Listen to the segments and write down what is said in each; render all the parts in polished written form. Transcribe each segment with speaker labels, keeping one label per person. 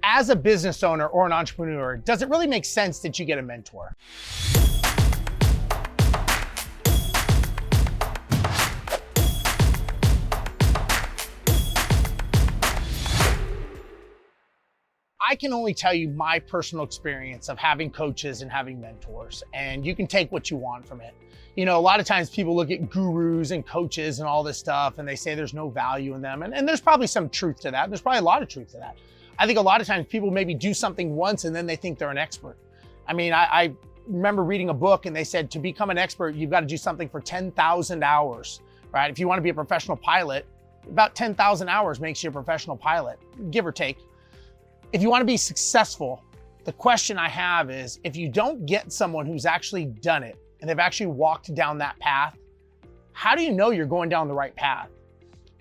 Speaker 1: as a business owner or an entrepreneur, does it really make sense that you get a mentor? I can only tell you my personal experience of having coaches and having mentors, and you can take what you want from it. You know, a lot of times people look at gurus and coaches and all this stuff, and they say there's no value in them. And there's probably some truth to that. There's probably a lot of truth to that. I think a lot of times people maybe do something once and then they think they're an expert. I mean, I remember reading a book and they said to become an expert, you've got to do something for 10,000 hours, right? If you want to be a professional pilot, about 10,000 hours makes you a professional pilot, give or take. If you want to be successful, the question I have is, if you don't get someone who's actually done it and they've actually walked down that path, how do you know you're going down the right path?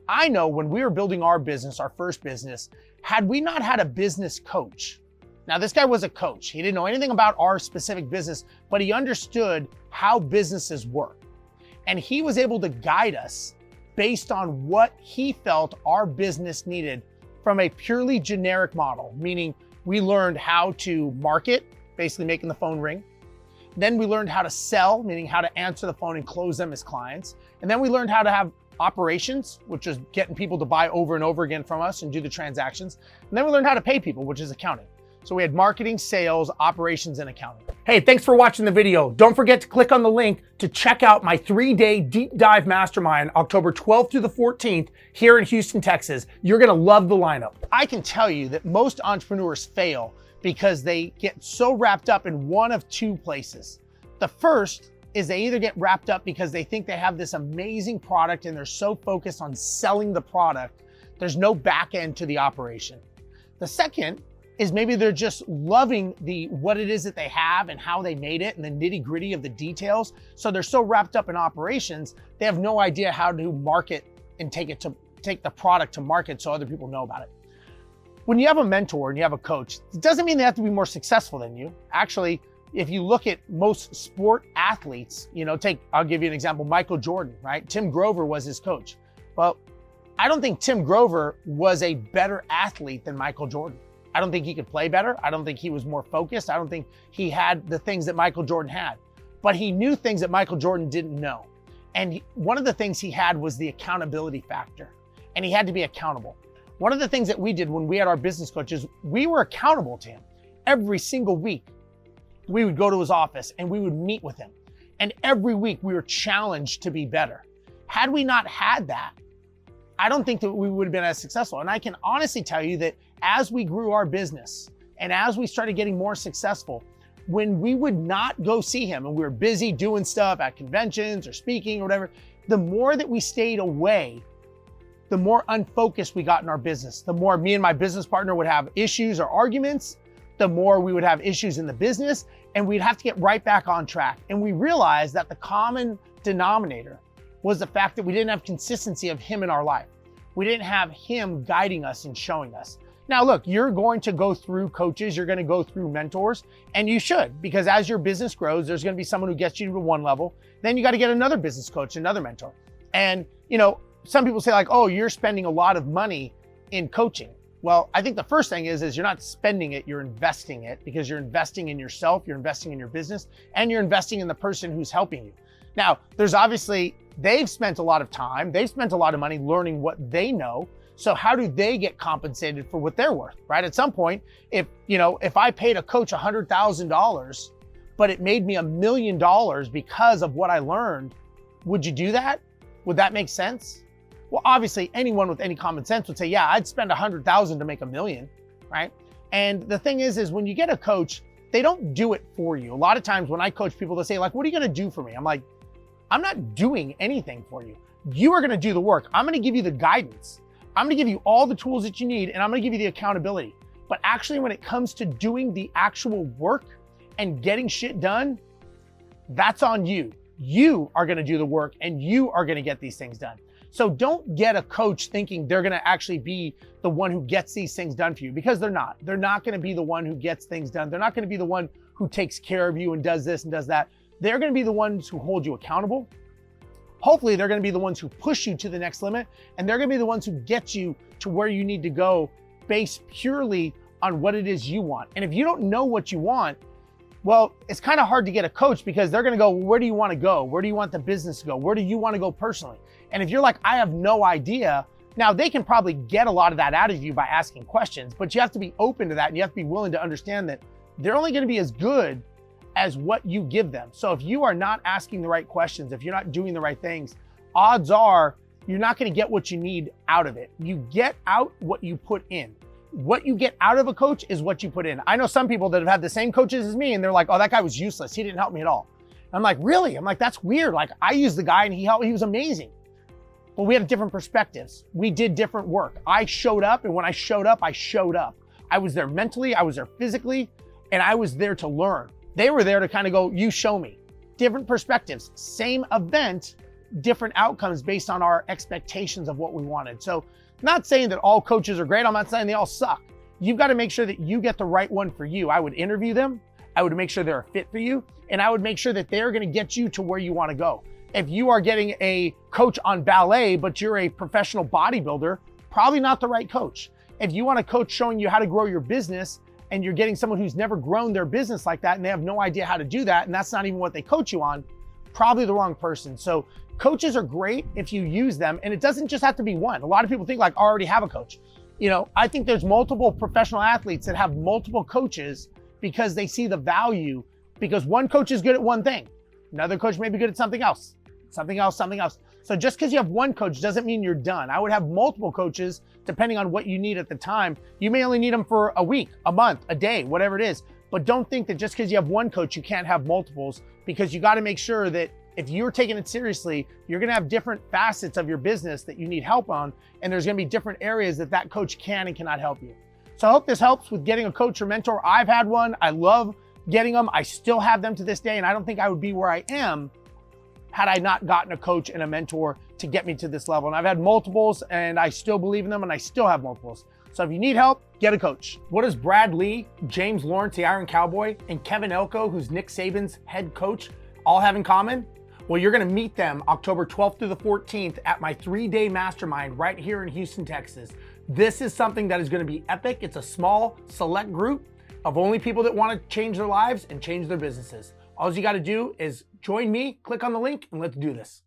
Speaker 1: I know when we were building our business, our first business, had we not had a business coach, now this guy was a coach, he didn't know anything about our specific business, but he understood how businesses work. And he was able to guide us based on what he felt our business needed from a purely generic model, meaning we learned how to market, basically making the phone ring. Then we learned how to sell, meaning how to answer the phone and close them as clients. And then we learned how to have operations, which is getting people to buy over and over again from us and do the transactions. And then we learned how to pay people, which is accounting. So we had marketing, sales, operations, and accounting. Hey, thanks for watching the video. Don't forget to click on the link to check out my 3-day deep dive mastermind, October 12th through the 14th here in Houston, Texas. You're gonna love the lineup. I can tell you that most entrepreneurs fail because they get so wrapped up in one of two places. The first is they either get wrapped up because they think they have this amazing product and they're so focused on selling the product, there's no back end to the operation. The second is maybe they're just loving what it is that they have and how they made it and the nitty gritty of the details. So they're so wrapped up in operations, they have no idea how to market and take the product to market so other people know about it. When you have a mentor and you have a coach, it doesn't mean they have to be more successful than you. Actually, if you look at most sport athletes, I'll give you an example, Michael Jordan, right? Tim Grover was his coach. Well, I don't think Tim Grover was a better athlete than Michael Jordan. I don't think he could play better. I don't think he was more focused. I don't think he had the things that Michael Jordan had, but he knew things that Michael Jordan didn't know. And one of the things he had was the accountability factor, and he had to be accountable. One of the things that we did when we had our business coaches, we were accountable to him. Every single week, we would go to his office and we would meet with him. And every week we were challenged to be better. Had we not had that, I don't think that we would have been as successful. And I can honestly tell you that as we grew our business and as we started getting more successful, when we would not go see him and we were busy doing stuff at conventions or speaking or whatever, the more that we stayed away, the more unfocused we got in our business. The more me and my business partner would have issues or arguments, the more we would have issues in the business, and we'd have to get right back on track. And we realized that the common denominator was the fact that we didn't have consistency of him in our life. We didn't have him guiding us and showing us. Now, look, you're going to go through coaches, you're going to go through mentors, and you should, because as your business grows, there's going to be someone who gets you to one level. Then you got to get another business coach, another mentor. And, some people say like, oh, you're spending a lot of money in coaching. Well, I think the first thing is you're not spending it, you're investing it, because you're investing in yourself, you're investing in your business, and you're investing in the person who's helping you. Now, there's obviously, they've spent a lot of time, they've spent a lot of money learning what they know. So how do they get compensated for what they're worth, right? At some point, if I paid a coach $100,000, but it made me $1 million because of what I learned, would you do that? Would that make sense? Well, obviously anyone with any common sense would say, yeah, I'd spend $100,000 to make $1 million, right? And the thing is when you get a coach, they don't do it for you. A lot of times when I coach people, they say like, what are you gonna do for me? I'm like, I'm not doing anything for you. You are gonna do the work. I'm gonna give you the guidance. I'm gonna give you all the tools that you need, and I'm gonna give you the accountability. But actually, when it comes to doing the actual work and getting shit done, that's on you. You are gonna do the work and you are gonna get these things done. So don't get a coach thinking they're gonna actually be the one who gets these things done for you, because they're not. They're not gonna be the one who gets things done. They're not gonna be the one who takes care of you and does this and does that. They're gonna be the ones who hold you accountable. Hopefully they're gonna be the ones who push you to the next limit, and they're gonna be the ones who get you to where you need to go based purely on what it is you want. And if you don't know what you want, well, it's kind of hard to get a coach because they're going to go, where do you want to go? Where do you want the business to go? Where do you want to go personally? And if you're like, I have no idea, now they can probably get a lot of that out of you by asking questions, but you have to be open to that and you have to be willing to understand that they're only going to be as good as what you give them. So if you are not asking the right questions, if you're not doing the right things, odds are you're not going to get what you need out of it. You get out what you put in. What you get out of a coach is what you put in. I know some people that have had the same coaches as me and they're like, oh, that guy was useless. He didn't help me at all. And I'm like, really? I'm like, that's weird. Like I used the guy and he helped, he was amazing. But we had different perspectives. We did different work. I showed up, and when I showed up, I showed up. I was there mentally, I was there physically, and I was there to learn. They were there to kind of go, you show me. Different perspectives, same event, different outcomes based on our expectations of what we wanted. So not saying that all coaches are great. I'm not saying they all suck. You've got to make sure that you get the right one for you. I would interview them. I would make sure they're a fit for you. And I would make sure that they're going to get you to where you want to go. If you are getting a coach on ballet, but you're a professional bodybuilder, probably not the right coach. If you want a coach showing you how to grow your business and you're getting someone who's never grown their business like that and they have no idea how to do that, and that's not even what they coach you on, probably the wrong person. So coaches are great if you use them, and it doesn't just have to be one. A lot of people think like, I already have a coach. You know, I think there's multiple professional athletes that have multiple coaches because they see the value, because one coach is good at one thing. Another coach may be good at something else, something else, something else. So just because you have one coach doesn't mean you're done. I would have multiple coaches depending on what you need at the time. You may only need them for a week, a month, a day, whatever it is. But don't think that just because you have one coach, you can't have multiples, because you got to make sure that if you're taking it seriously, you're going to have different facets of your business that you need help on. And there's going to be different areas that that coach can and cannot help you. So I hope this helps with getting a coach or mentor. I've had one. I love getting them. I still have them to this day. And I don't think I would be where I am had I not gotten a coach and a mentor to get me to this level. And I've had multiples and I still believe in them and I still have multiples. So if you need help, get a coach. What does Brad Lee, James Lawrence, the Iron Cowboy, and Kevin Elko, who's Nick Saban's head coach, all have in common? Well, you're gonna meet them October 12th through the 14th at my 3-day mastermind right here in Houston, Texas. This is something that is gonna be epic. It's a small, select group of only people that wanna change their lives and change their businesses. All you gotta do is join me, click on the link, and let's do this.